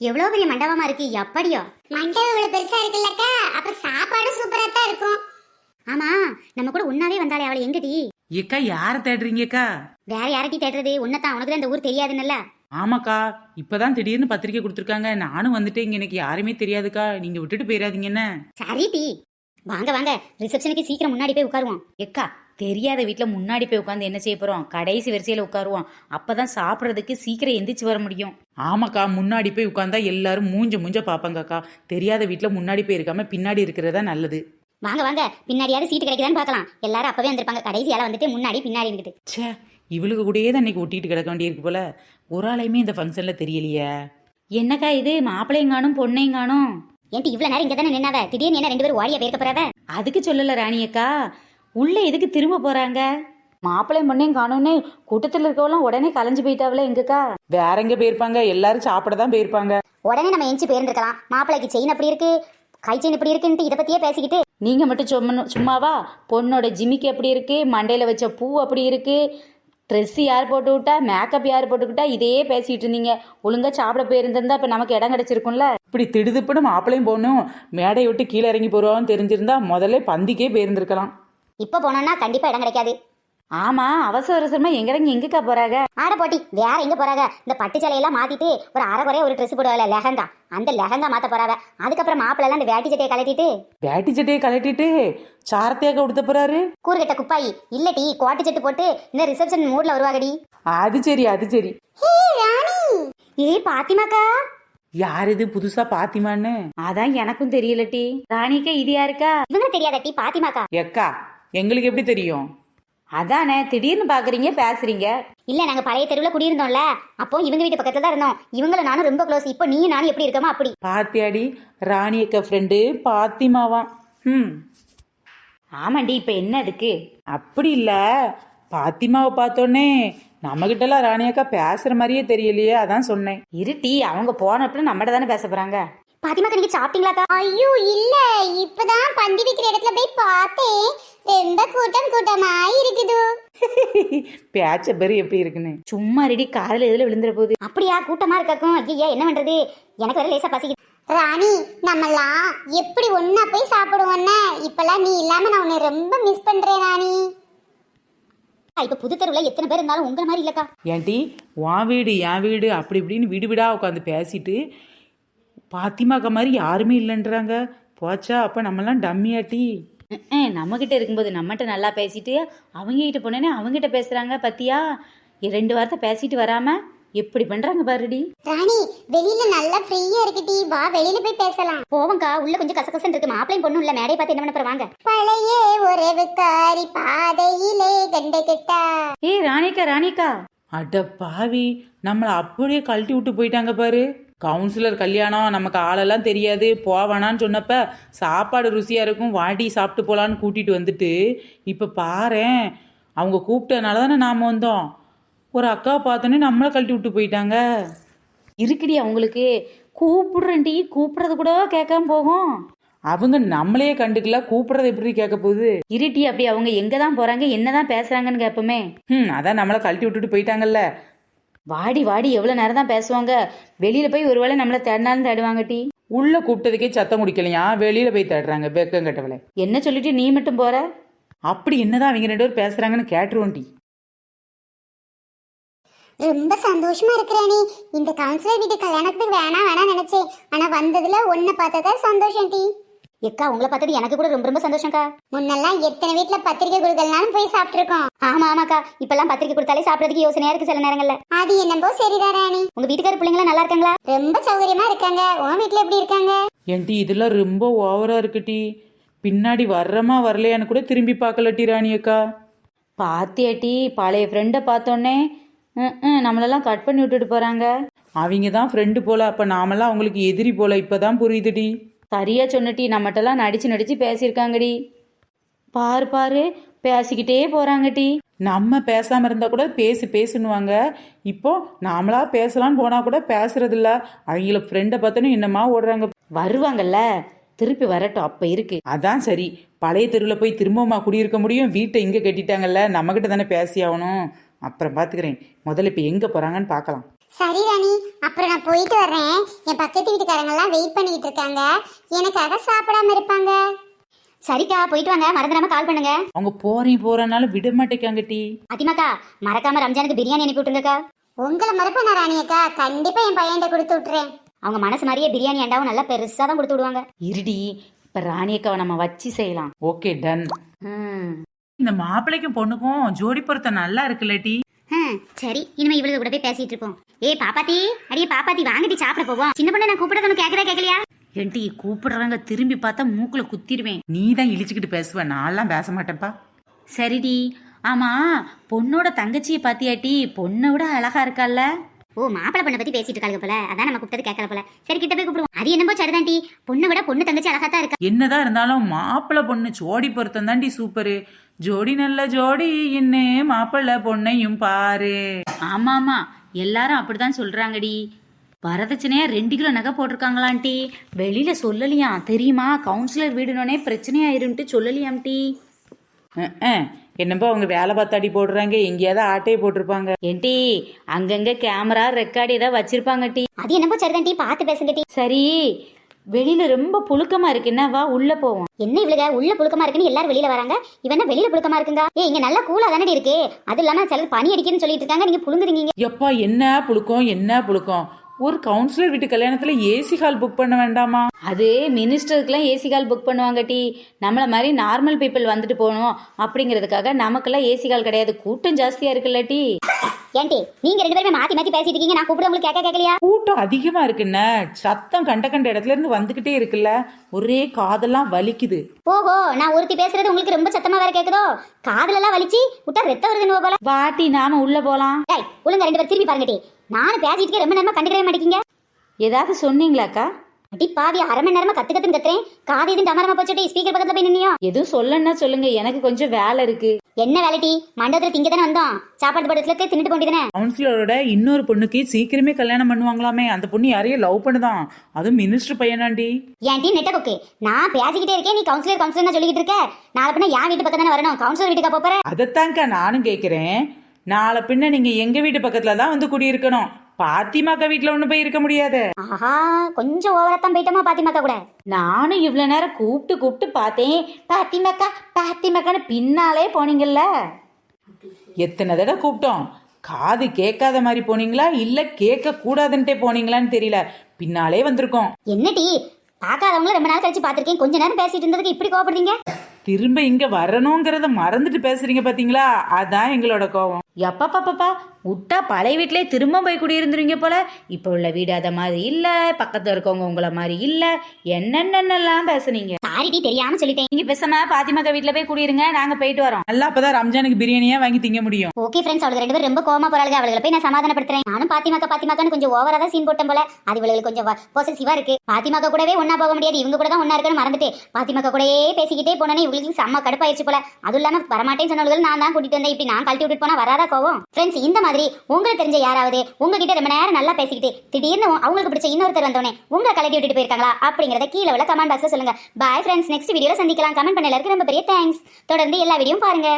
எவ்வளவு பெரிய மண்டபமா இருக்கு எப்படியோ. மண்டபம் இவ்வளவு பெருசா இருக்குல்லக்கா, அப்ப சாப்பாடு சூப்பரா தான் இருக்கும். ஆமா, நம்ம கூட உன்னாவே வந்தாலே அவளை எங்கடி? ஏக்கா யார தேடுறீங்கக்கா? வேற யார்கிட்ட தேடுறது? உன்னதான், உனக்கு தான் இந்த ஊர் தெரியாதுன்னல்ல. ஆமாக்கா, இப்பதான் திடீர்னு பத்திரிக்கை கொடுத்துருக்காங்க. நானும் வந்துட்டு இங்க எனக்கு யாருமே தெரியாதுக்கா. நீங்க விட்டுட்டு போயிடாதீங்க என்ன. சரி டி, வாங்க வாங்க, ரிசப்ஷனுக்கு சீக்கிரம் முன்னாடி போய் உட்காருவோம். எக்கா தெரியாத வீட்டில் முன்னாடி போய் உட்காந்து என்ன செய்ய போறோம்? கடைசி வரிசையில் உட்காருவோம். அப்பதான் சாப்பிட்றதுக்கு சீக்கிரம் எந்திரிச்சு வர முடியும். ஆமாக்கா, முன்னாடி போய் உட்காந்தா எல்லாரும் மூஞ்ச பாப்பாங்கக்கா. தெரியாத வீட்டுல முன்னாடி போய் இருக்காம பின்னாடி இருக்கிறதா நல்லது. வாங்க வாங்க, பின்னாடியாவது சீட்டு கிடைக்குதான்னு பார்க்கலாம். எல்லாரும் அப்பவே வந்திருப்பாங்க, கடைசியால வந்துட்டு முன்னாடி பின்னாடி இருந்துட்டு. ச்சே, இவளுக்கு கூடயே தான் இன்னைக்கு ஒட்டிட்டு கிடக்க வேண்டியிருக்கு போல. ஒரு ஆளையுமே இந்த ஃபங்க்ஷன்ல தெரியலையே. என்னக்கா இது, மாப்பிள்ளையும் காணும் பொண்ணையும் காணும்? ஏன்டி இவ்வளவு நேரம் இங்க தானே நின்னாவ? திடீர்னு என்ன ரெண்டு பேரும் ஓடியா போயிருக்க போறவ? அதுக்கு சொல்லல ராணியக்கா, உள்ள எதுக்கு திரும்ப போறாங்க? மாப்பிள்ளையும் பொண்ணையும் காணும்னு கூட்டத்தில் இருக்கவெல்லாம் உடனே கலைஞ்சு போயிட்டாவில எங்கக்கா? வேற எங்க போயிருப்பாங்க? எல்லாரும் சாப்பிட தான் போயிருப்பாங்க. உடனே நம்ம எஞ்சி போயிருந்திருக்கலாம். மாப்பிள்ளைக்கு செயின் அப்படி இருக்கு, கை செயின் இப்படி இருக்குன்ட்டு இதை பத்தியே பேசிக்கிட்டு. நீங்க மட்டும் சும்மாவா? பொண்ணோட ஜிமிக்கு எப்படி இருக்கு, மண்டையில வச்ச பூ அப்படி இருக்கு, ட்ரெஸ் யார் போட்டு விட்டா, மேக்கப் யார் போட்டுக்கிட்டா, இதையே பேசிட்டு இருந்தீங்க. ஒழுங்கா சாப்பிட போயிருந்திருந்தா இப்ப நமக்கு இடம் கிடைச்சிருக்கும்ல. இப்படி திடுதுப்புன்னு மாப்பிளையும் போகணும் மேடையை விட்டு கீழே இறங்கி போடுவான்னு தெரிஞ்சிருந்தா முதல்ல பந்திக்கே போயிருந்திருக்கலாம். இப்ப போனோம்னா கண்டிப்பா இடம் கிடைக்காது. ஆமா, அவசர அவசரமா எங்கக்கா போறாங்க? ஆட போட்டி வேற எங்க போறாங்க? இந்த பட்டு சேலையெல்லாம் மாத்திட்டு ஒரு அரைக்குறைய ஒரு ட்ரெஸ் போடுவாங்க, லெஹங்கா. அந்த லெஹங்கா மாத்த போறாங்க. அதுக்கப்புறம் மாப்பிள்ள எல்லாம் இந்த வேட்டி சட்டையை கலட்டிட்டு சாரத்தையாக கொடுத்த போறாரு. கூறுகட்ட குப்பாயி இல்லட்டி கோட்டு சட்டு போட்டு இந்த ரிசப்ஷன் மூட்ல வருவாங்கடி. அது சரி. ஏய் பாத்திமாக்கா. யார் இது புதுசா பாத்திமான்னு? அதான் எனக்கும் தெரியல டி. ராணிக்கா இது யாருக்கா? இவங்க தெரியாத டி, பாத்திமாக்கா. எக்கா எங்களுக்கு எப்படி தெரியும்? அதானே திடீர்னு பாக்குறீங்க பேசுறீங்க. இல்ல, நாங்க பழைய தெருவுல குடியிருந்தோம்ல, அப்போ இவங்க வீட்டு பக்கத்துல தான் இருந்தோம். இவங்களும் நானும் ரொம்ப க்ளோஸ். இப்போ நீயும் நானும் எப்படி இருக்கோமோ அப்படி. பாத்தியாடி, ராணி அக்கா ஃப்ரெண்டு பாத்திமாவான். ஆமாண்டி, இப்ப என்ன அதுக்கு? அப்படி இல்ல, பாத்திமாவை பார்த்தோன்னே நம்ம கிட்ட எல்லாம் ராணி அக்கா பேசுற மாதிரியே தெரியலையே, அதான் சொன்னேன். இருட்டி, அவங்க போனப்ப நம்மகிட்ட தானே பேச போறாங்க. பாத்திமாக்கா நீங்க சாப்பிட்டீங்களாக்கா? ஐயோ இல்ல, இப்பதான் பந்தி வைக்கிற இடத்துல போய் பார்த்தேன். ரொம்ப கூட்டமா இருக்குது. பேச்ச பேரு எப்படி இருக்குன்னு சும்மா ரெடி, காதல எதுல விழுந்துற போகுது. அப்படியா? கூட்டமா இருக்காக்கும். ஐயா என்ன பண்றது, எனக்கு வேற லேசா பசிக்குது. ராணி, நம்மலாம் எப்படி ஒன்னா போய் சாப்பிடுவோன்னு இப்பெல்லாம் நீ இல்லாம நான் உன்னை ரொம்ப மிஸ் பண்றேன் ராணி. இப்ப புது தெருவுல எத்தனை பேர் இருந்தாலும் உங்க மாதிரி இல்லக்கா. ஏன்டி உன் வீடு என் வீடு அப்படி இப்படின்னு வீடு வீடா உட்காந்து பேசிட்டு பாத்திமாக்கா மாதிரி யாருமே இல்லைன்றாங்க. போச்சா, அப்ப நம்மலாம் டம்மியாட்டி. நம்ம கிட்ட இருக்கும்போது நம்மகிட்ட நல்லா பேசிட்டு அவங்க கிட்ட போனேன்னு அவங்க கிட்ட பேசுறாங்க. பத்தியா, 2 வார்த்தை பேசிட்டு வராம எப்படி பண்றாங்க பாருடி. ராணி, வெளியில நல்லா ஃப்ரீயா இருக்குடி, வா வெளியில போய் பேசலாம். போவங்கா, உள்ள கொஞ்சம் கசகசன்னு இருக்கு. மாப்பிளையும் பொண்ணும் இல்ல, மேடை பார்த்து என்ன பண்ண போறாங்க? பழைய உறவுக்காரி பாதையிலே கண்ட கிட்டா. ஏய் ராணிக்கா. அட பாவி, நம்மளை அப்படியே கழட்டி விட்டு போயிட்டாங்க பாரு. கவுன்சிலர் கல்யாணம், நமக்கு ஆளெல்லாம் தெரியாது, போவானான்னு சொன்னப்ப சாப்பாடு ருசியா இருக்கும், வாடி சாப்பிட்டு போலான்னு கூட்டிட்டு வந்துட்டு இப்ப பாரேன், அவங்க கூப்பிட்டனால தானே நாம வந்தோம். ஒரு அக்காவை பார்த்தோன்னே நம்மளை கழட்டி விட்டு போயிட்டாங்க. இருக்குடி, அவங்களுக்கு கூப்பிடுறேன்டி, கூப்பிடுறது கூட கேட்காம போகும். அவங்க நம்மளையே கண்டுக்கல, கூப்பிடுறது எப்படி கேட்க போகுது? இருட்டி, அப்படி அவங்க எங்க தான் போறாங்க, என்னதான் பேசுறாங்கன்னு கேட்போமே. அதான் நம்மளை கழட்டி விட்டுட்டு போயிட்டாங்கல்ல. வாடி எவ்வளவு நேரம் தான் பேசுவாங்க? வெளியில போய் ஒருவேளை நம்மள தேடினாலும் தேடுவாங்க டி. உள்ள கூப்பிட்டதுக்கே சத்தம் முடிக்கலையா, வெளியில போய் தேடுறாங்க வெக்கம் கட்டவளை. என்ன சொல்லிட்டு நீ மட்டும் போற? அப்படி என்னதான் அவங்க 2 பேரும் பேசுறாங்கன்னு கேட்டுருவோம் டி. ரொம்ப சந்தோஷமா இருக்கிறானே. இந்த கவுன்சிலர் வீட்டு கல்யாணத்துக்கு வேணாம் நினைச்சேன். ஆனா வந்ததுல ஒன்ன பார்த்ததா சந்தோஷம் டி. எக்கா, உங்களை பார்த்தது எனக்கு கூட ரொம்ப ரொம்ப சந்தோஷம்க்கா. முன்னெல்லாம் எத்தனை வீட்டுல பத்திரிக்கை கொடுக்கலனாலும் போய் சாப்பிட்டுருக்கோம். ஆமாக்கா, இப்பெல்லாம் பத்திரிக்கை கொடுத்தாலே சாப்பிடறதுக்கு யோசனையா இருக்கு சில நேரங்கள்ல. அது என்னம்போ சரிதான் ராணி. உங்க வீட்டுக்கார பிள்ளைங்களா நல்லா இருக்காங்களா? ரொம்ப சௌகரியமா இருக்காங்க. உன் வீட்டுல எப்படி இருக்காங்க? ஏன்டி இதெல்லாம் ரொம்ப ஓவரா இருக்குடி. பின்னாடி வர்றமா வரலையான்னு கூட திரும்பி பார்க்கலட்டி ராணி அக்கா. பாத்தியாட்டி, பழைய ஃப்ரெண்டை பார்த்தோன்னே நம்மளெல்லாம் கட் பண்ணி விட்டுட்டு போறாங்க. அவங்க தான் ஃப்ரெண்டு போல, அப்ப நாமெல்லாம் அவங்களுக்கு எதிரி போல. இப்பதான் புரியுதுடி. சரியா சொன்னட்டி, நம்மகிட்டலாம் நடிச்சு பேசியிருக்காங்கடி. பாரு பேசிக்கிட்டே போறாங்கடி. நம்ம பேசாம இருந்தா கூட பேசுன்னுவாங்க. இப்போ நாமளா பேசலான்னு போனா கூட பேசுறது இல்ல. அவங்கள ஃப்ரெண்டை பார்த்தோன்னு என்னமா ஓடுறாங்க. வருவாங்கல்ல, திருப்பி வரட்டும், அப்ப இருக்கு. அதான் சரி, பழைய தெருவில் போய் திரும்பமா குடியிருக்க முடியும்? வீட்டை இங்க கட்டிட்டாங்கல்ல, நம்மகிட்ட தானே பேசி ஆகணும். அப்புறம் பாத்துக்கிறேன், முதல்ல இப்ப எங்க போறாங்கன்னு பார்க்கலாம். சரி ராணி, அப்புறம் நான் போயிட்டு வர்றேன். என் பக்கத்து வீட்டுக்காரங்க எல்லாம் வெயிட் பண்ணிட்டு இருக்காங்க, எனக்காக சாப்பிடாம இருப்பாங்க. சரிக்கா, போயிட்டு வாங்க, மறந்துடாம கால் பண்ணுங்க. அவங்க போறனால விட மாட்டேக்காங்க டி. அதிமாக்கா, மறக்காம ரம்ஜானுக்கு பிரியாணி அனுப்பி விட்டுருங்கக்கா. உங்களை மறப்பேன் நான் ராணி அக்கா, கண்டிப்பா என் பையன்கிட்ட கொடுத்து விட்டுறேன். அவங்க மனசு மாதிரியே பிரியாணி அண்டாவும் நல்லா பெருசா தான் கொடுத்து விடுவாங்க. இருடி, இப்போ ராணியக்காவை நம்ம வச்சு செய்யலாம். Okay done. இந்த மாப்பிள்ளைக்கும் பொண்ணுக்கும் ஜோடி பொருத்தம் நல்லா இருக்குல்ல டி. சரி, இனிமே இவளுக்கு கூட போய் பேசிட்டு இருப்போம். ஏய் பாப்பாத்தி, அடியே பாப்பாத்தி, வாங்கடி சாப்பிட போவோம். சின்ன பொண்ணு நான் கூப்பிடுறது கேக்குதா கேட்கலையா? ஏன்டி கூப்பிடுறாங்க, திரும்பி பார்த்தா மூக்குல குத்திடுவேன். நீ தான் இழிச்சுக்கிட்டு பேசுவ, நான்லாம் பேச மாட்டேன்ப்பா. சரிடி. ஆமா, பொண்ணோட தங்கச்சியை பாத்தியாட்டி? பொண்ணை விட அழகா இருக்கால்ல? ஓ, மாப்பிளை பொண்ணை பத்தி பேசிட்டு இருக்காங்க போல, அதான் நம்ம கூப்பிட்டது கேட்கல போல. சரி, கிட்ட போய் கூப்பிடுவோம். அது என்னமோ சரிதான் டி, பொண்ணை விட பொண்ணு தங்கச்சி அழகா தான் இருக்கா. என்னதான் இருந்தாலும் மாப்பிள்ளை பொண்ணு ஜோடி பொருத்தம் தாண்டி சூப்பரு. ஜோடி நல்ல ஜோடி என்ன, மாப்பிள்ளை பொண்ணையும் பாரு. ஆமா ஆமா, எல்லாரும் அப்படிதான் சொல்றாங்கடி. வரதட்சணையா 2 கிலோ நகை போட்டிருக்காங்களான்ட்டி. வெளியில சொல்லலையாம் தெரியுமா? கவுன்சிலர் வீடுனோடனே பிரச்சனையாயிருன்ட்டு சொல்லலையாம் டி. என்னப்பா அவங்க வேலை பார்த்தாடி போடுறாங்க, எங்கேயாவது ஆட்டையை போட்டிருப்பாங்க. ஏன்டி அங்கங்க கேமரா ரெக்கார்டு ஏதாவது வச்சிருப்பாங்க டி. அது என்னமோ சரிதான் டி, பார்த்து பேசுங்க டி. சரி, வெளியில ரொம்ப புழுக்கமா இருக்கு, என்ன வா உள்ள போவோம். என்ன இவளுக உள்ள புழுக்கமா இருக்குன்னு எல்லாரும் வெளியில வராங்க, இவன் வெளியில புழுக்கமா இருக்குங்க. ஏய், இங்க நல்லா கூலா தானே இருக்கு. அது இல்லாம சிலர் பனி அடிக்குன்னு சொல்லிட்டு இருக்காங்க, நீங்க புழுங்குறீங்க. எப்பா என்ன புழுக்கம் என்ன புழுக்கம். ஒரு கவுன்சிலர் வீட்டு கல்யாணத்துல ஏசி ஹால் புக் பண்ண வேண்டாமா? அது மினிஸ்டருக்குலாம் ஏசி கால் புக் பண்ணுவாங்க டி. நம்மள மாதிரி நார்மல் பீப்புள் வந்துட்டு போகணும் அப்படிங்கிறதுக்காக நமக்கெல்லாம் ஏசி கால் கிடையாது. கூட்டம் ஜாஸ்தியா இருக்குல்ல டி. ஏன்டி நீங்க 2 பேருமே மாத்தி மாத்தி பேசிட்டு இருக்கீங்க, நான் கூப்பிட உங்களுக்கு கேட்கலையா? கூட்டம் அதிகமா இருக்குன்ன, சத்தம் கண்ட இடத்துல இருந்து வந்துகிட்டே இருக்குல்ல, ஒரே காதெல்லாம் வலிக்குது. ஓஹோ, நான் ஒருத்தி பேசுறது உங்களுக்கு ரொம்ப சத்தமா வேற கேக்குதோ? காதுல எல்லாம் வலிச்சு விட்டா ரத்தம் வருதுன்னு போல. வாட்டி நாம உள்ள போலாம். டேய், ஒழுங்கா 2 பேரும் திரும்பி பாருங்க டி. நானும் பேசிட்டு ரொம்ப நேரமா கண்டுக்கவே மாட்டேங்க. ஏதாவது சொன்னீங்களாக்கா? அடி பாவி, 1/2 மணி நேரமா கத்துன்னு கத்துறேன், காது எதுவும் டமரமா போச்சுட்டு ஸ்பீக்கர் பக்கத்துல போய் நின்னியோ? எதுவும் சொல்லணும்னா சொல்லுங்க, எனக்கு கொஞ்சம் வேலை இருக்கு. என்ன வேலை டி? மண்டபத்துல திங்க தானே வந்தோம், சாப்பாடு படத்துல தின்னுட்டு போண்டிதானே. கவுன்சிலரோட இன்னொரு பொண்ணுக்கு சீக்கிரமே கல்யாணம் பண்ணுவாங்களாமே. அந்த பொண்ணு யாரையும் லவ் பண்ணுதான், அதுவும் மினிஸ்டர் பையனாண்டி. ஏன் டி நெட்ட கொக்கு, நான் பேசிக்கிட்டே இருக்கேன், நீ கவுன்சிலர் சொல்லிக்கிட்டு இருக்க. நாளை பின்ன என் வீட்டு பக்கம் தானே வரணும், கவுன்சிலர் வீட்டுக்கா போற? அதைத்தாங்க நானும் கேட்கிறேன். நாளை பின்ன நீங்க எங்க வீட்டு பக்கத்துல தான் வந்து குடியிருக்கணும். பாத்திமாக்கா வீட்டுல ஒண்ணு போய் இருக்க முடியாது. ஆஹா, கொஞ்சம் ஓவரத்தான் போயிட்டோமா பாத்திமாக்கா கூட. நானும் இவ்வளவு நேரம் கூப்பிட்டு பார்த்தேன், பாத்திமாக்கா பாத்திமாக்கான்னு பின்னாலே போனீங்கல்ல. எத்தனை தடவை கூப்பிட்டோம், காது கேட்காத மாதிரி போனீங்களா இல்ல கேட்க கூடாதுன்ட்டே போனீங்களான்னு தெரியல, பின்னாலே வந்திருக்கோம். என்ன டி, பார்க்காதவங்கள ரொம்ப நாள் கழிச்சு பாத்திருக்கேன், கொஞ்ச நேரம் பேசிட்டு இருந்ததுக்கு இப்படி கோவப்படுறீங்க? திரும்ப இங்க வரணுங்கிறத மறந்துட்டு பேசுறீங்க பாத்தீங்களா, அதான் எங்களோட கோவம். எப்பா விட்டா பழைய வீட்டிலே திரும்ப போய் குடியிருந்துருவீங்க போல. இப்போ உள்ள வீடு அதை மாதிரி இல்ல, பக்கத்துல இருக்கவங்க உங்களை மாதிரி இல்ல, என்னென்னலாம் பேசுனீங்க. சாரி டி, தெரியாம சொல்லிட்டேன். நீங்க பேசாம பாத்திமாக்கா வீட்டுல போய் குடியிருங்க, நாங்க போயிட்டு வரோம். நல்லா அப்பதான் ரம்ஜானுக்கு பிரியாணியா வாங்கி திங்க முடியும். ஓகே ஃப்ரெண்ட்ஸ், அவளுக்கு 2 பேரும் ரொம்ப கோவமா போறாளுங்க, அவளை போய் நான் சமாதானப்படுத்துறேன். நானும் பாத்திமாக்கான்னு கொஞ்சம் ஓவரா தான் சீன் போட்டேன் போல, அது இவளுக்கு கொஞ்சம் பொசசிவா இருக்கு. பாத்திமாக்கா கூடவே ஒன்னா போக முடியாது, இவங்க கூட தான் ஒன்னா இருக்குன்னு மறந்துட்டு பாத்திமாக்கா கூடயே பேசிக்கிட்டே போனேன்னு இவங்களுக்கு செம்ம கடுப்பாயிருச்சு போல. அதுவும் இல்லாம வரமாட்டேன்னு சொன்னவர்கள் நான் தான் கூட்டிட்டு வந்தேன், இப்படி நான் கழட்டி விட்டுட்டு போனா வராதா கோவம்? ஃப்ரெண்ட்ஸ், இந்த மாதிரி உங்களுக்கு தெரிஞ்ச யாராவது உங்ககிட்ட ரொம்ப நேரம் நல்லா பேசிக்கிட்டு திடீர்னு அவங்களுக்கு பிடிச்ச இன்னொருத்தர் வந்தோடனே உங்களை கழட்டி விட்டுட்டு போயிருக்காங்களா அப்படிங்கறத கீழே உள்ள கமெண்ட் பாக்ஸ்ல சொல்லுங்க. பாய் ஃப்ரெண்ட்ஸ், நெக்ஸ்ட் வீடியோல சந்திக்கலாம். கமெண்ட் பண்ண எல்லாருக்கும் ரொம்ப பெரிய தேங்க்ஸ். தொடர்ந்து எல்லா வீடியோவும் பாருங்க.